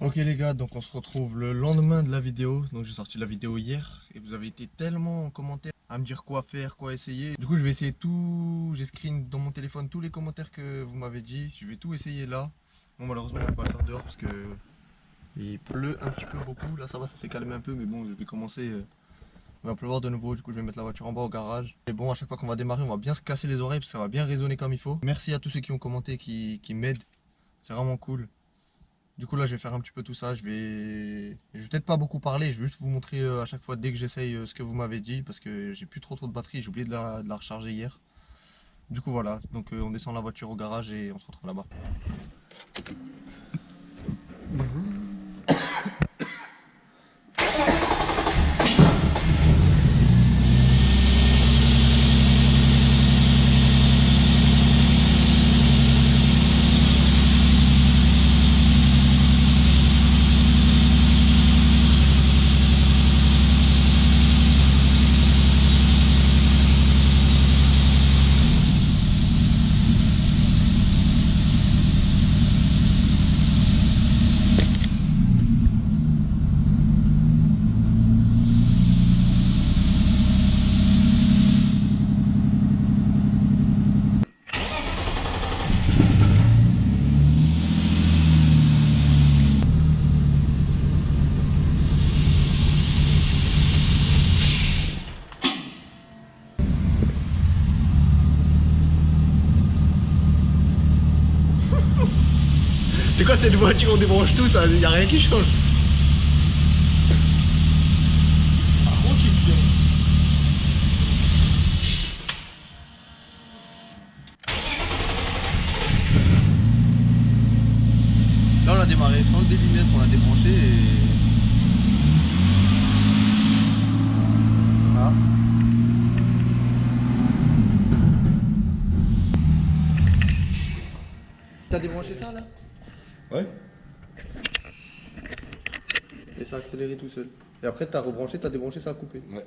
Ok les gars, donc on se retrouve le lendemain de la vidéo. Donc j'ai sorti la vidéo hier et vous avez été tellement en commentaire à me dire quoi faire, quoi essayer. Du coup je vais essayer tout, j'ai screen dans mon téléphone tous les commentaires que vous m'avez dit. Je vais tout essayer là. Bon malheureusement je vais pas le faire dehors parce que il pleut un petit peu beaucoup. Là ça va, ça s'est calmé un peu mais bon je vais commencer. Il va pleuvoir de nouveau, du coup je vais mettre la voiture en bas au garage. Et bon à chaque fois qu'on va démarrer on va bien se casser les oreilles parce que ça va bien résonner comme il faut. Merci à tous ceux qui ont commenté, qui m'aident. C'est vraiment cool. Du coup là je vais faire un petit peu tout ça, je vais peut-être pas beaucoup parler, je vais juste vous montrer à chaque fois dès que j'essaye ce que vous m'avez dit parce que j'ai plus trop de batterie, j'ai oublié de la recharger hier. Du coup voilà, donc on descend la voiture au garage et on se retrouve là-bas. C'est quoi cette voiture, on débranche tout, ça, y a rien qui change. Par contre, il bien. Là on a démarré sans le débitmètre, on l'a débranché et... Ah. T'as débranché ça là? Ouais. Et ça a accéléré tout seul. Et après t'as rebranché, t'as débranché, ça a coupé. Ouais.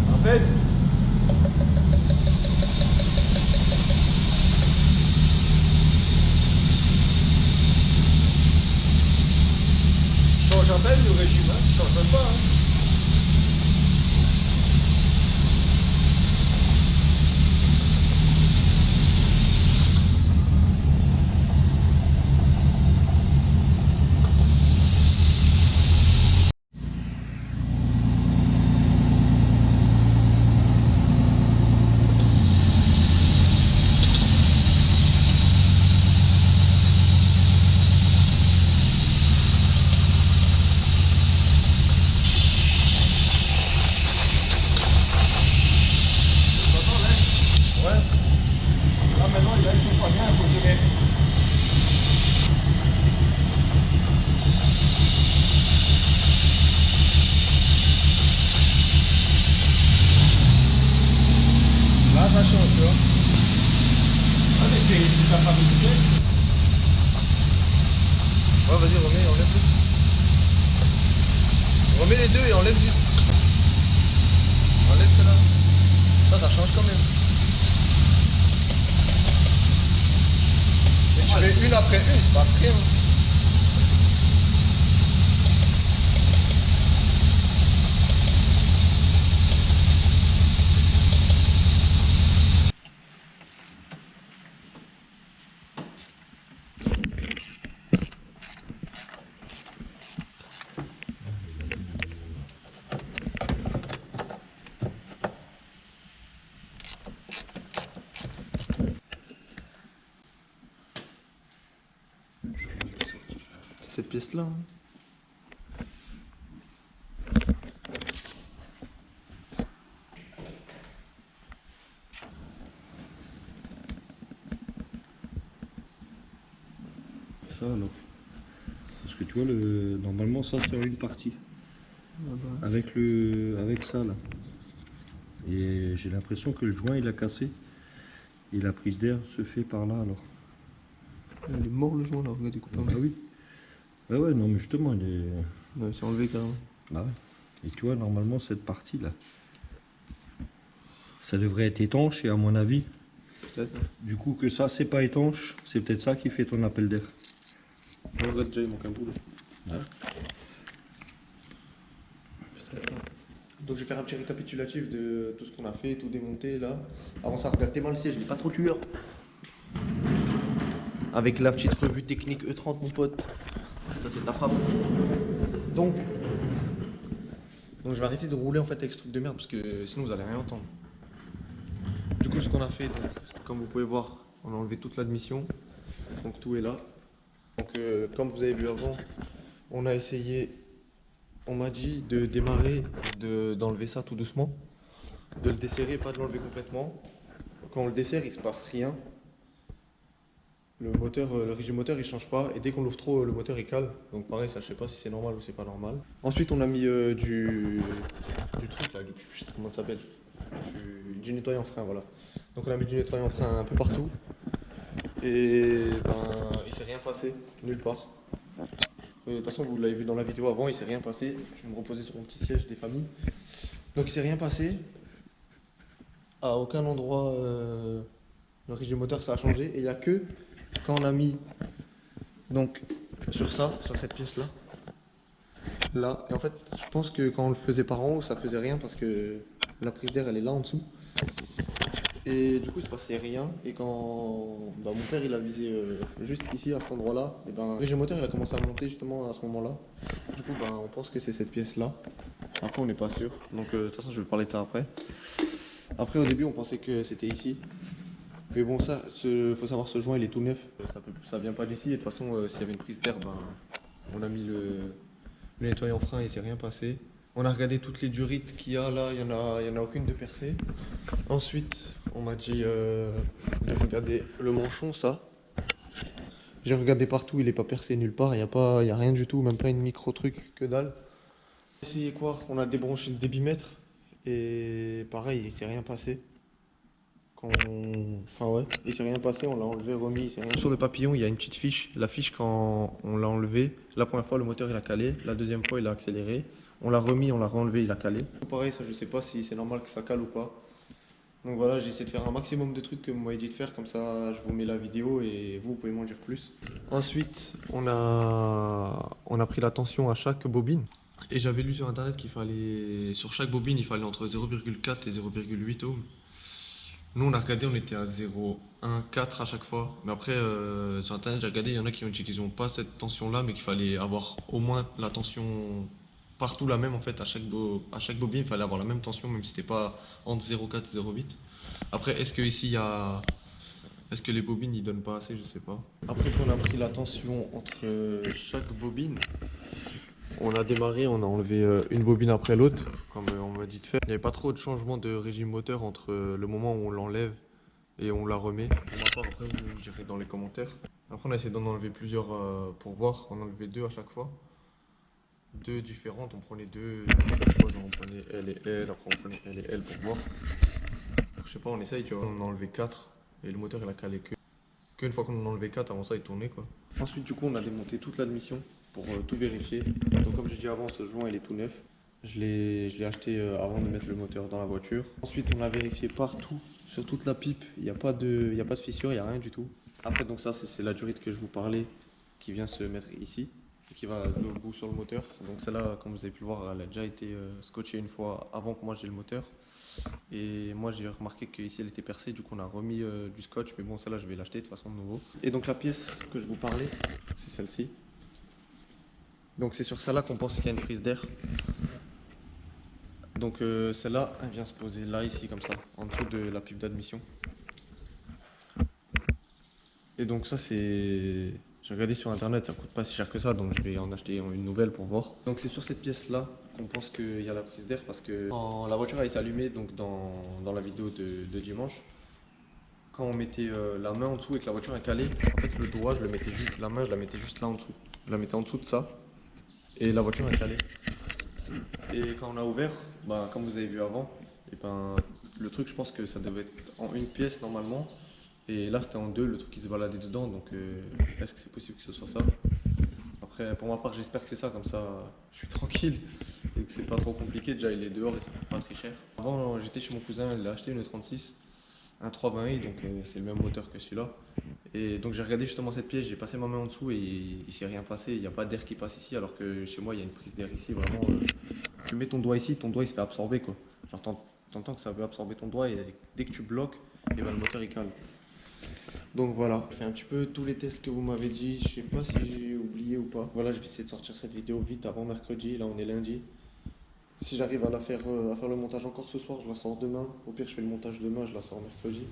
En fait, change à peine le régime, hein. Change même pas. Hein. Ouais. Là maintenant, il a tout pas bien, il faut gérer. Là ça change, tu vois. Ah mais c'est ta fameuse pièce. Ouais vas-y remets, enlève juste. Remets les deux et enlève juste. Enlève celle-là. Ça change quand même. Et tu mets une après une, il se passe rien. pièce-là. Hein. Ça alors. Parce que tu vois, normalement ça c'est une partie. Ah bah. Avec ça là. Et j'ai l'impression que le joint il a cassé. Et la prise d'air se fait par là alors. Il est mort le joint là, regardez, coupé. Ah oui. Ah ouais, non mais justement il est. Ouais, c'est enlevé carrément. Bah ouais. Et tu vois, normalement cette partie là, ça devrait être étanche et à mon avis, Peut-être. du coup que ça c'est pas étanche, c'est peut-être ça qui fait ton appel d'air. On regarde déjà, il manque un bout là. Ouais. Peut-être. Donc je vais faire un petit récapitulatif de tout ce qu'on a fait, tout démonté là. Avant ça, regarde tellement le siège, il est pas trop tueur. Avec la petite revue technique E30 mon pote. Ça c'est de la frappe. Donc je vais arrêter de rouler en fait avec ce truc de merde parce que sinon vous allez rien entendre. Du coup ce qu'on a fait, donc, comme vous pouvez voir, on a enlevé toute l'admission. Donc tout est là. Donc comme vous avez vu avant, on a essayé, on m'a dit de démarrer, d'enlever ça tout doucement. De le desserrer, pas de l'enlever complètement. Quand on le desserre, il se passe rien. Le moteur, le régime moteur il change pas et dès qu'on l'ouvre trop le moteur il cale. Donc pareil ça je sais pas si c'est normal ou c'est pas normal. Ensuite on a mis du truc là, comment ça s'appelle, du nettoyant frein voilà. Donc on a mis du nettoyant frein un peu partout. Et ben il s'est rien passé, nulle part. De toute façon vous l'avez vu dans la vidéo avant, il s'est rien passé. Je vais me reposer sur mon petit siège des familles. Donc il s'est rien passé. À aucun endroit le régime moteur ça a changé. Et il n'y a que quand on a mis donc sur ça, sur cette pièce là, et en fait je pense que quand on le faisait par en haut ça faisait rien parce que la prise d'air elle est là en dessous. Et du coup il se passait rien et quand bah, mon père il a visé juste ici à cet endroit là, et ben le régime moteur il a commencé à monter justement à ce moment là. Du coup ben, on pense que c'est cette pièce là. Après on n'est pas sûr, donc de toute façon je vais parler de ça après. Après au début on pensait que c'était ici. Mais bon, ça, faut savoir, ce joint il est tout neuf. Ça vient pas d'ici. Et de toute façon, s'il y avait une prise d'air, ben, on a mis le nettoyant frein et il s'est rien passé. On a regardé toutes les durites qu'il y a là, il y en a aucune de percée. Ensuite, on m'a dit de regarder le manchon, ça. J'ai regardé partout, il est pas percé nulle part, il y a rien du tout, même pas une micro truc, que dalle. Essayez quoi? On a débranché le débitmètre et pareil, il s'est rien passé. Enfin ouais, il s'est rien passé, on l'a enlevé, remis, il s'est rien... Sur le papillon, il y a une petite fiche. La fiche, quand on l'a enlevé, la première fois, le moteur il a calé. La deuxième fois, il a accéléré. On l'a remis, on l'a renlevé, il a calé. Pareil, ça, je sais pas si c'est normal que ça cale ou pas. Donc voilà, j'ai essayé de faire un maximum de trucs que vous m'avez dit de faire. Comme ça, je vous mets la vidéo et vous pouvez m'en dire plus. Ensuite, on a pris la tension à chaque bobine. Et j'avais lu sur internet qu'il fallait, sur chaque bobine, il fallait entre 0,4 et 0,8 ohms. Nous, on a regardé, on était à 0,1,4 à chaque fois. Mais après, sur internet, j'ai regardé, il y en a qui ont dit qu'ils n'ont pas cette tension-là, mais qu'il fallait avoir au moins la tension partout la même en fait. À chaque bobine, il fallait avoir la même tension, même si c'était pas entre 0,4 et 0,8. Après, est-ce que ici, il y a. Est-ce que les bobines, ils donnent pas assez? Je sais pas. Après qu'on a pris la tension entre chaque bobine, on a démarré, on a enlevé une bobine après l'autre, comme on m'a dit de faire. Il n'y avait pas trop de changement de régime moteur entre le moment où on l'enlève et on la remet. Pour ma part, après, vous me direz dans les commentaires. Après, on a essayé d'en enlever plusieurs pour voir. On en enlevait deux à chaque fois. Deux différentes, on prenait deux. Moi, on prenait L et L, après on prenait L et L pour voir. Je sais pas, on essaye, tu vois. On en a enlevé 4 et le moteur il a calé qu'une fois qu'on en a enlevé 4, avant ça il tournait quoi. Ensuite, du coup, on a démonté toute l'admission pour tout vérifier. Donc, comme j'ai dit avant, ce joint il est tout neuf. Je l'ai acheté avant de mettre le moteur dans la voiture. Ensuite, on a vérifié partout, sur toute la pipe. Il n'y a pas de fissure, il n'y a rien du tout. Après, donc ça, c'est la durite que je vous parlais qui vient se mettre ici et qui va debout sur le moteur. Donc celle-là, comme vous avez pu le voir, elle a déjà été scotchée une fois avant que moi j'ai le moteur. Et moi j'ai remarqué qu'ici elle était percée, du coup on a remis du scotch, mais bon celle-là je vais l'acheter de toute façon de nouveau. Et donc la pièce que je vous parlais, c'est celle-ci. Donc c'est sur celle-là qu'on pense qu'il y a une prise d'air. Donc celle-là, elle vient se poser là, ici, comme ça, en dessous de la pipe d'admission. Et donc ça c'est... J'ai regardé sur internet, ça coûte pas si cher que ça, donc je vais en acheter une nouvelle pour voir. Donc c'est sur cette pièce là qu'on pense qu'il y a la prise d'air parce que quand la voiture a été allumée donc dans la vidéo de dimanche, quand on mettait la main en dessous et que la voiture est calée, en fait le doigt je le mettais juste, la main je la mettais juste là en dessous. Je la mettais en dessous de ça et la voiture est calée. Et quand on a ouvert, bah, comme vous avez vu avant, et ben, le truc je pense que ça devait être en une pièce normalement. Et là c'était en deux, le truc qui se baladait dedans, donc est-ce que c'est possible que ce soit ça? Après pour ma part j'espère que c'est ça, comme ça je suis tranquille et que c'est pas trop compliqué, déjà il est dehors et ça coûte pas très cher. Avant j'étais chez mon cousin, il a acheté une 36, un 320i, donc c'est le même moteur que celui-là. Et donc j'ai regardé justement cette pièce, j'ai passé ma main en dessous et il s'est rien passé, il n'y a pas d'air qui passe ici alors que chez moi il y a une prise d'air ici, vraiment tu mets ton doigt ici, ton doigt il se fait absorber quoi. Genre t'entends que ça veut absorber ton doigt et dès que tu bloques, et ben, le moteur il cale. Donc voilà, je fais un petit peu tous les tests que vous m'avez dit, je sais pas si j'ai oublié ou pas. Voilà, je vais essayer de sortir cette vidéo vite avant mercredi, là on est lundi. Si j'arrive à faire le montage encore ce soir, je la sors demain. Au pire, je fais le montage demain, je la sors mercredi.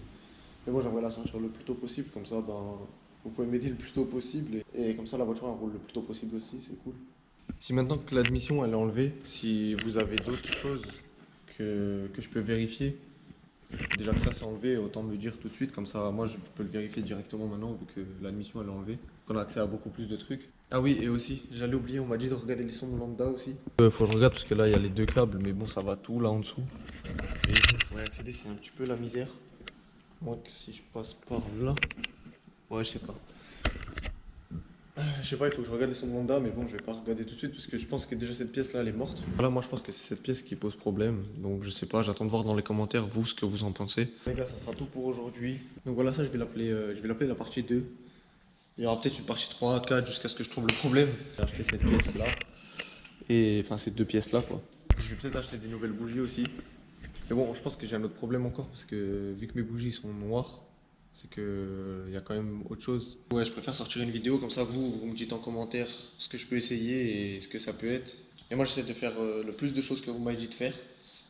Mais moi j'aimerais la sortir le plus tôt possible, comme ça ben, vous pouvez m'aider le plus tôt possible. Et comme ça la voiture elle roule le plus tôt possible aussi, c'est cool. Si maintenant que l'admission elle est enlevée, si vous avez d'autres choses que je peux vérifier, déjà que ça c'est enlevé, autant me le dire tout de suite, comme ça moi je peux le vérifier directement maintenant vu que l'admission elle est enlevée. On a accès à beaucoup plus de trucs. Ah oui, et aussi, j'allais oublier, on m'a dit de regarder les sons de lambda aussi. Faut que je regarde parce que là il y a les deux câbles, mais bon ça va tout là en dessous. Et pour y accéder c'est un petit peu la misère. Moi si je passe par là, ouais je sais pas. Je sais pas, il faut que je regarde les sons de lambda, mais bon, je vais pas regarder tout de suite parce que je pense que déjà cette pièce là elle est morte. Voilà, moi je pense que c'est cette pièce qui pose problème, donc je sais pas, j'attends de voir dans les commentaires vous ce que vous en pensez. Les gars, ça sera tout pour aujourd'hui. Donc voilà, ça je vais l'appeler la partie 2. Il y aura peut-être une partie 3, 4 jusqu'à ce que je trouve le problème. J'ai acheté cette pièce là, et enfin ces deux pièces là quoi. Je vais peut-être acheter des nouvelles bougies aussi. Mais bon, je pense que j'ai un autre problème encore parce que vu que mes bougies sont noires, c'est que y a quand même autre chose. Ouais, je préfère sortir une vidéo comme ça, vous me dites en commentaire ce que je peux essayer et ce que ça peut être. Et moi j'essaie de faire le plus de choses que vous m'avez dit de faire.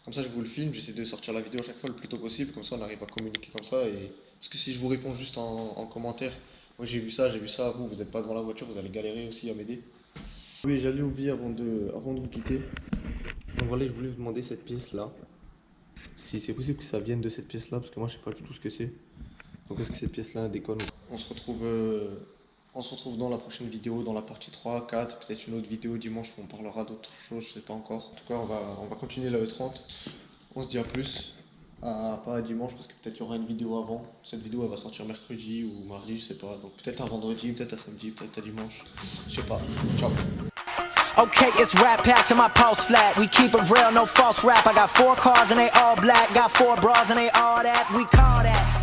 Comme ça je vous le filme, j'essaie de sortir la vidéo à chaque fois le plus tôt possible, comme ça on arrive à communiquer comme ça. Et... Parce que si je vous réponds juste en commentaire, moi j'ai vu ça, vous n'êtes pas devant la voiture, vous allez galérer aussi à m'aider. Oui, j'allais oublier avant de vous quitter. Donc voilà, je voulais vous demander cette pièce là. Si c'est possible que ça vienne de cette pièce là, parce que moi je sais pas du tout ce que c'est. Donc est-ce que cette pièce-là déconne? On se retrouve dans la prochaine vidéo, dans la partie 3, 4, peut-être une autre vidéo dimanche où on parlera d'autres choses, je sais pas encore. En tout cas, on va continuer la E30. On se dit à plus, pas à dimanche parce que peut-être il y aura une vidéo avant. Cette vidéo elle va sortir mercredi ou mardi, je sais pas. Donc peut-être à vendredi, peut-être à samedi, peut-être à dimanche. Je sais pas. Ciao. Okay, it's rap packed to my pulse flat. We keep it real, no false rap. I got 4 cars and they all black. Got 4 bras and they all that. We call that.